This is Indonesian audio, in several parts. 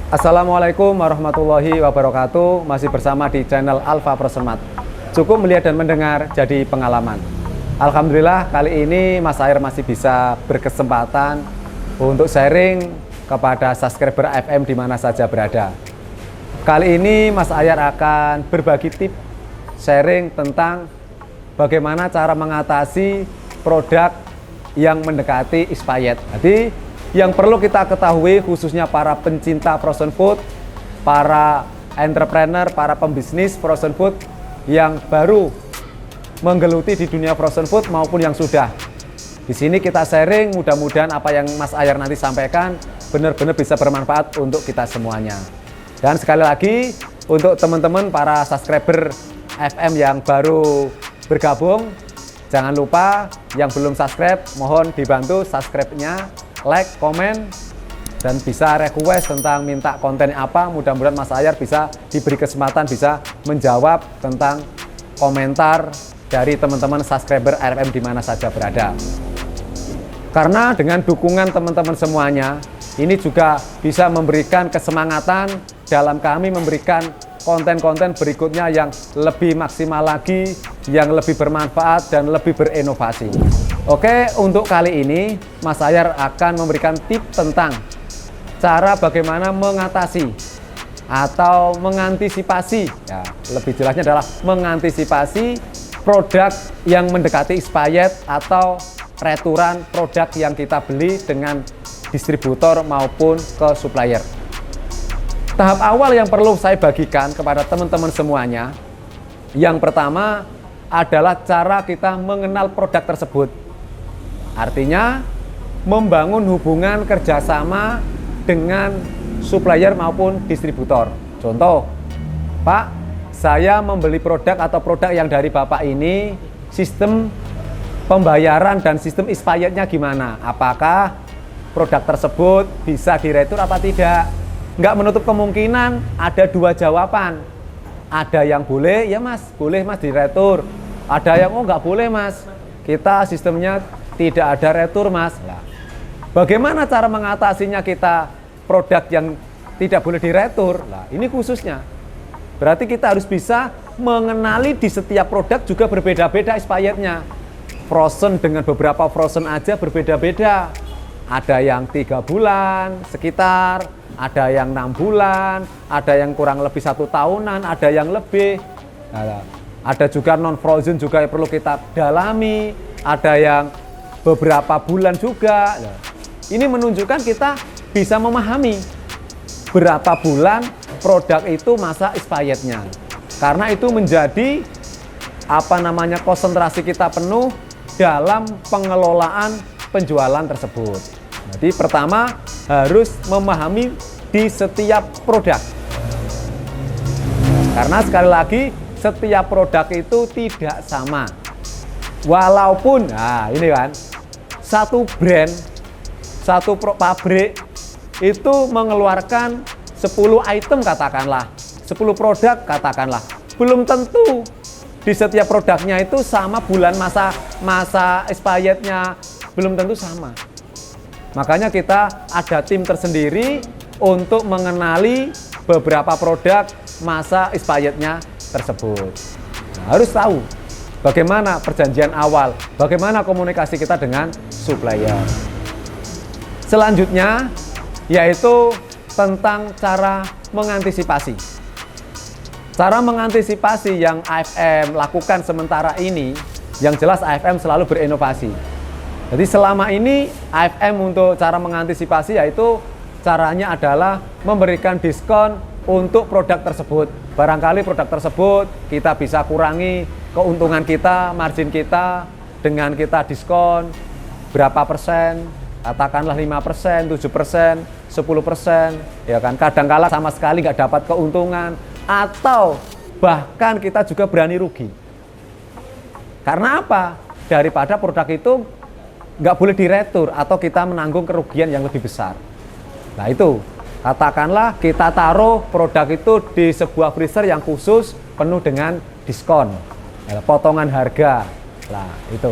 Assalamualaikum warahmatullahi wabarakatuh. Masih bersama di channel Alfa Prosemat. Cukup melihat dan mendengar jadi pengalaman. Alhamdulillah kali ini Mas Ayer masih bisa berkesempatan untuk sharing kepada subscriber FM di mana saja berada. Kali ini Mas Ayer akan berbagi tips sharing tentang bagaimana cara mengatasi produk yang mendekati expired. Jadi yang perlu kita ketahui khususnya para pencinta frozen food, para entrepreneur, para pembisnis frozen food yang baru menggeluti di dunia frozen food maupun yang sudah. Di sini kita sharing, mudah-mudahan apa yang Mas Ayer nanti sampaikan benar-benar bisa bermanfaat untuk kita semuanya. Dan sekali lagi untuk teman-teman para subscriber FM yang baru bergabung, jangan lupa yang belum subscribe mohon dibantu subscribe-nya, like, komen, dan bisa request tentang minta konten apa. Mudah-mudahan Mas Ayer bisa diberi kesempatan bisa menjawab tentang komentar dari teman-teman subscriber RFM di mana saja berada. Karena dengan dukungan teman-teman semuanya, ini juga bisa memberikan kesemangatan dalam kami memberikan konten-konten berikutnya yang lebih maksimal lagi, yang lebih bermanfaat dan lebih berinovasi. Oke, untuk kali ini Mas Ayer akan memberikan tips tentang cara bagaimana mengatasi atau mengantisipasi, ya, lebih jelasnya adalah mengantisipasi produk yang mendekati expired atau returan produk yang kita beli dengan distributor maupun ke supplier. Tahap awal yang perlu saya bagikan kepada teman-teman semuanya, yang pertama adalah cara kita mengenal produk tersebut. Artinya membangun hubungan kerjasama dengan supplier maupun distributor. Contoh, Pak, saya membeli produk atau produk yang dari Bapak ini, sistem pembayaran dan sistem expirednya gimana? Apakah produk tersebut bisa diretur apa tidak? Nggak menutup kemungkinan ada dua jawaban. Ada yang boleh, ya Mas, boleh Mas diretur. Ada yang, oh nggak boleh Mas, kita sistemnya tidak ada retur Mas. Nah, bagaimana cara mengatasinya kita produk yang tidak boleh diretur? Nah, ini khususnya. Berarti kita harus bisa mengenali di setiap produk juga berbeda-beda expirednya. Frozen dengan beberapa frozen aja berbeda-beda. Ada yang 3 bulan sekitar, ada yang 6 bulan, ada yang kurang lebih 1 tahunan, ada yang lebih. Nah, ada juga non frozen juga yang perlu kita dalami, ada yang beberapa bulan juga. Ini menunjukkan kita bisa memahami berapa bulan produk itu masa expirednya. Karena itu menjadi konsentrasi kita penuh dalam pengelolaan penjualan tersebut. Jadi pertama harus memahami di setiap produk. Karena sekali lagi setiap produk itu tidak sama. Walaupun, nah ini kan, satu brand, satu pabrik itu mengeluarkan 10 item katakanlah, 10 produk katakanlah. Belum tentu di setiap produknya itu sama bulan masa expirednya, belum tentu sama. Makanya kita ada tim tersendiri untuk mengenali beberapa produk masa expirednya tersebut. Nah, harus tahu bagaimana perjanjian awal, bagaimana komunikasi kita dengan supplier. Selanjutnya yaitu tentang cara mengantisipasi. Cara mengantisipasi yang AFM lakukan sementara ini, yang jelas AFM selalu berinovasi. Jadi selama ini AFM untuk cara mengantisipasi yaitu caranya adalah memberikan diskon untuk produk tersebut. Barangkali produk tersebut kita bisa kurangi keuntungan kita, margin kita dengan kita diskon berapa persen, katakanlah 5%, 7%, 10%, ya kan. Kadangkala sama sekali nggak dapat keuntungan atau bahkan kita juga berani rugi. Karena apa? Daripada produk itu nggak boleh diretur atau kita menanggung kerugian yang lebih besar. Nah itu, katakanlah kita taruh produk itu di sebuah freezer yang khusus penuh dengan diskon, potongan harga. Nah itu.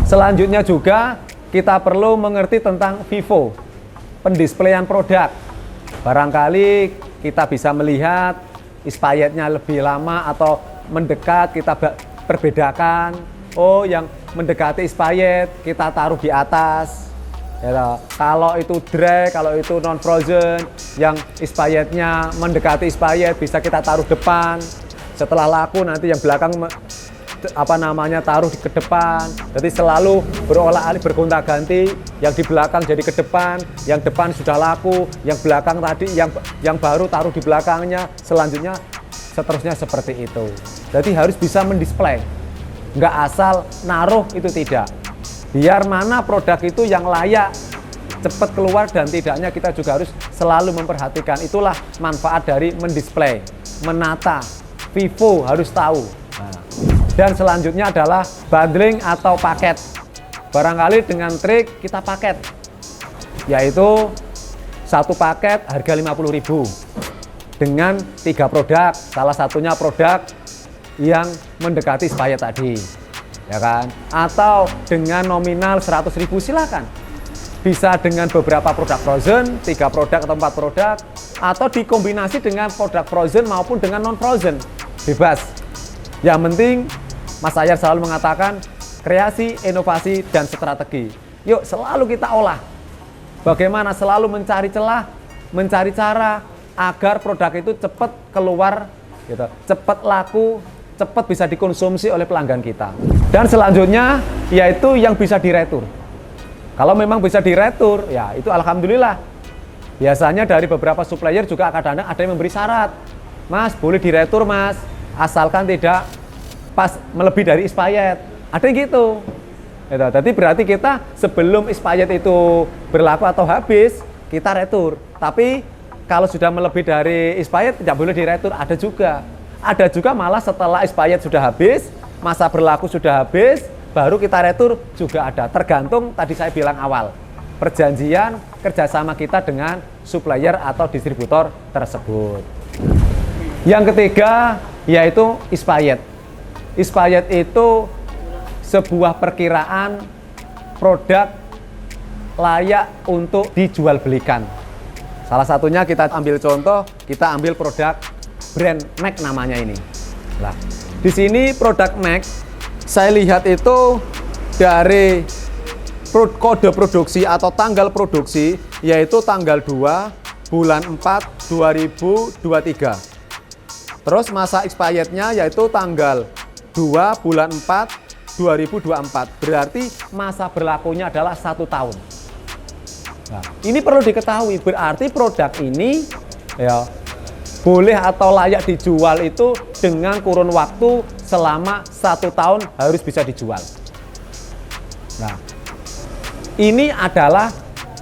Selanjutnya juga kita perlu mengerti tentang FIFO, pendisplayan produk. Barangkali kita bisa melihat expirednya lebih lama atau mendekat, kita perbedakan. Oh, yang mendekati expired kita taruh di atas. Ya, kalau itu dry, kalau itu non frozen, yang expirednya mendekati expired bisa kita taruh depan. Setelah laku nanti yang belakang taruh ke depan. Jadi selalu berolah-alik, bergonta-ganti, yang di belakang jadi ke depan, yang depan sudah laku, yang belakang tadi yang baru taruh di belakangnya, selanjutnya seterusnya seperti itu. Jadi harus bisa mendisplay. Nggak asal naruh itu tidak. Biar mana produk itu yang layak cepat keluar dan tidaknya kita juga harus selalu memperhatikan. Itulah manfaat dari mendisplay, menata. Vivo harus tahu. Nah, dan selanjutnya adalah bundling atau paket. Barangkali dengan trik kita paket, yaitu satu paket harga 50.000 dengan 3 produk. Salah satunya produk yang mendekati expired tadi, ya kan? Atau dengan nominal 100.000 silakan. Bisa dengan beberapa produk frozen, 3 produk atau 4 produk, atau dikombinasi dengan produk frozen maupun dengan non frozen. Bebas. Yang penting Mas Ahyar selalu mengatakan kreasi, inovasi, dan strategi. Yuk selalu kita olah. Bagaimana selalu mencari celah, mencari cara agar produk itu cepat keluar, gitu, cepat laku, cepat bisa dikonsumsi oleh pelanggan kita. Dan selanjutnya yaitu yang bisa diretur. Kalau memang bisa diretur, ya itu alhamdulillah. Biasanya dari beberapa supplier juga kadang-kadang ada yang memberi syarat. Mas, boleh diretur mas, asalkan tidak pas melebihi dari expired. Ada yang gitu. Jadi berarti kita sebelum expired itu berlaku atau habis, kita retur. Tapi kalau sudah melebihi dari expired tidak boleh diretur. Ada juga malah setelah expired sudah habis, masa berlaku sudah habis, baru kita retur juga ada. Tergantung tadi saya bilang awal, perjanjian kerjasama kita dengan supplier atau distributor tersebut. Yang ketiga yaitu expired. Expired itu sebuah perkiraan produk layak untuk dijual belikan. Salah satunya kita ambil contoh, kita ambil produk brand MAC namanya ini. Nah, di sini produk MAC saya lihat itu dari kode produksi atau tanggal produksi yaitu tanggal 2 bulan 4 2023. Terus masa expirednya yaitu tanggal 2 bulan 4 2024. Berarti masa berlakunya adalah 1 tahun. Nah, ini perlu diketahui, berarti produk ini ya boleh atau layak dijual itu dengan kurun waktu selama 1 tahun harus bisa dijual. Nah, ini adalah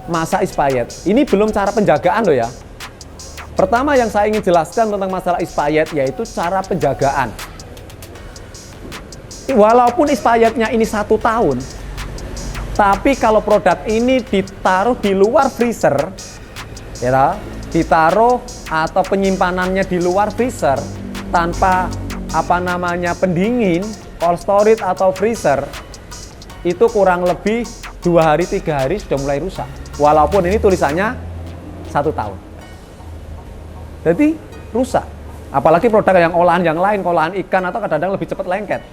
masa expired. Ini belum cara penjagaan loh ya. Pertama yang saya ingin jelaskan tentang masalah expired yaitu cara penjagaan. Walaupun expirednya ini 1 tahun, tapi kalau produk ini ditaruh di luar freezer, ya, ditaruh atau penyimpanannya di luar freezer tanpa pendingin, cold storage atau freezer, itu kurang lebih 2 hari 3 hari sudah mulai rusak. Walaupun ini tulisannya 1 tahun. Jadi rusak. Apalagi produk yang olahan yang lain, olahan ikan atau kadang-kadang lebih cepat lengket.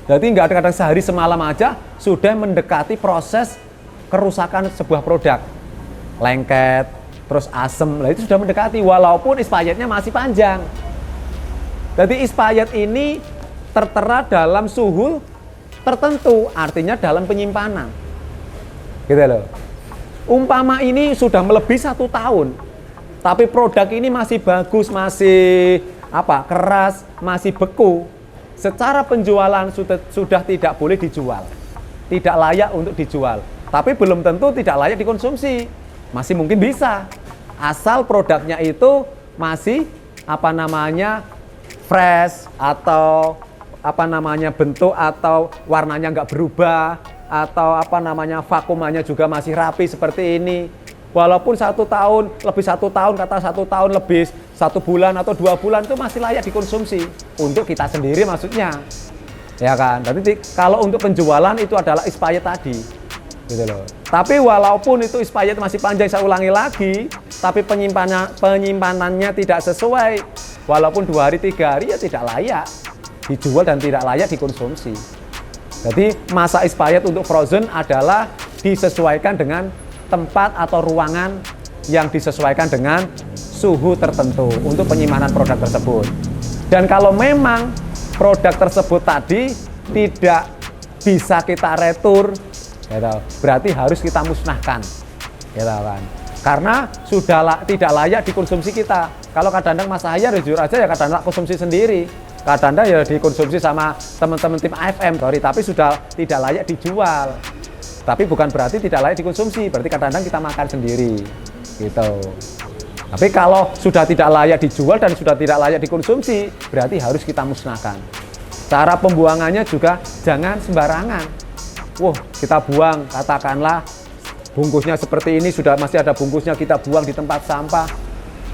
Jadi nggak ada kadang sehari semalam aja sudah mendekati proses kerusakan sebuah produk. Lengket, terus asem, lah itu sudah mendekati walaupun expirednya masih panjang. Jadi expired ini tertera dalam suhu tertentu, artinya dalam penyimpanan. Gitu loh. Umpama ini sudah melebihi 1 tahun, tapi produk ini masih bagus, masih keras, masih beku. Secara penjualan sudah tidak boleh dijual, tidak layak untuk dijual. Tapi belum tentu tidak layak dikonsumsi, masih mungkin bisa, asal produknya itu masih fresh atau bentuk atau warnanya nggak berubah atau vakumannya juga masih rapi seperti ini. Walaupun 1 tahun, lebih 1 tahun, kata 1 tahun lebih 1 bulan atau 2 bulan itu masih layak dikonsumsi untuk kita sendiri maksudnya, ya kan? Jadi kalau untuk penjualan itu adalah expired tadi, gitu loh. Tapi walaupun itu expired masih panjang, saya ulangi lagi, tapi penyimpanannya tidak sesuai, walaupun 2 hari 3 hari ya tidak layak dijual dan tidak layak dikonsumsi. Jadi masa expired untuk frozen adalah disesuaikan dengan tempat atau ruangan yang disesuaikan dengan suhu tertentu untuk penyimpanan produk tersebut. Dan kalau memang produk tersebut tadi tidak bisa kita retur, gitu, berarti harus kita musnahkan, gitu kan? Karena sudah tidak layak dikonsumsi kita. Kalau kadang-kadang Mas Ahyar jujur aja ya kadang-kadang konsumsi sendiri, kadang-kadang ya dikonsumsi sama teman-teman tim AFM, tapi sudah tidak layak dijual. Tapi bukan berarti tidak layak dikonsumsi, berarti kadang-kadang kita makan sendiri, gitu. Tapi kalau sudah tidak layak dijual dan sudah tidak layak dikonsumsi, berarti harus kita musnahkan. Cara pembuangannya juga jangan sembarangan. Wah, kita buang, katakanlah bungkusnya seperti ini, sudah masih ada bungkusnya, kita buang di tempat sampah.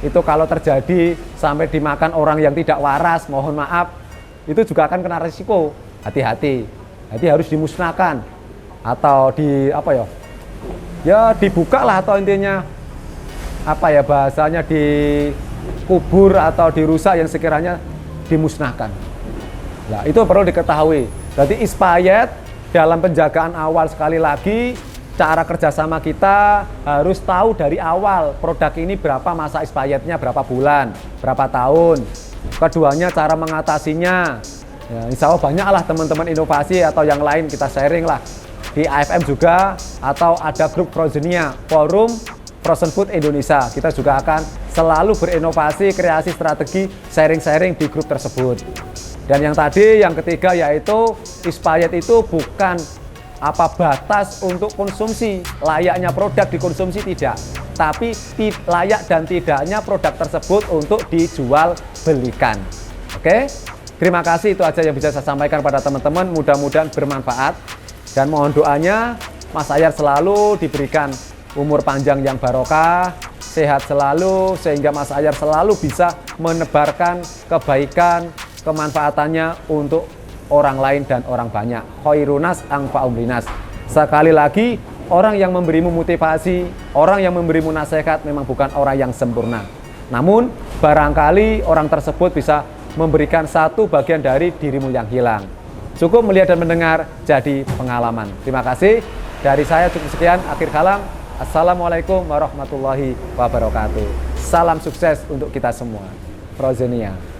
Itu kalau terjadi sampai dimakan orang yang tidak waras, mohon maaf, itu juga akan kena risiko. Hati-hati. Jadi harus dimusnahkan atau dibuka lah, atau intinya bahasanya dikubur atau dirusak yang sekiranya dimusnahkan. Nah, itu perlu diketahui. Jadi expired dalam penjagaan awal, sekali lagi cara kerjasama kita harus tahu dari awal produk ini berapa masa expirednya, berapa bulan, berapa tahun. Keduanya cara mengatasinya. Ya, insya Allah banyaklah teman-teman inovasi atau yang lain kita sharing lah di AFM juga, atau ada grup Frozennia, forum Frozen Food Indonesia. Kita juga akan selalu berinovasi, kreasi strategi, sharing-sharing di grup tersebut. Dan yang tadi, yang ketiga yaitu expired itu bukan batas untuk konsumsi, layaknya produk dikonsumsi tidak, tapi layak dan tidaknya produk tersebut untuk dijual belikan. Oke, terima kasih, itu aja yang bisa saya sampaikan pada teman-teman, mudah-mudahan bermanfaat dan mohon doanya Mas Ahyar selalu diberikan umur panjang yang barokah, sehat selalu, sehingga Mas Ahyar selalu bisa menebarkan kebaikan, kemanfaatannya untuk orang lain dan orang banyak. Khairunas anfa'um linas. Sekali lagi, orang yang memberimu motivasi, orang yang memberimu nasihat memang bukan orang yang sempurna. Namun, barangkali orang tersebut bisa memberikan satu bagian dari dirimu yang hilang. Cukup melihat dan mendengar jadi pengalaman. Terima kasih. Dari saya cukup sekian, akhir kalam. Assalamualaikum warahmatullahi wabarakatuh. Salam sukses untuk kita semua. Frozennia.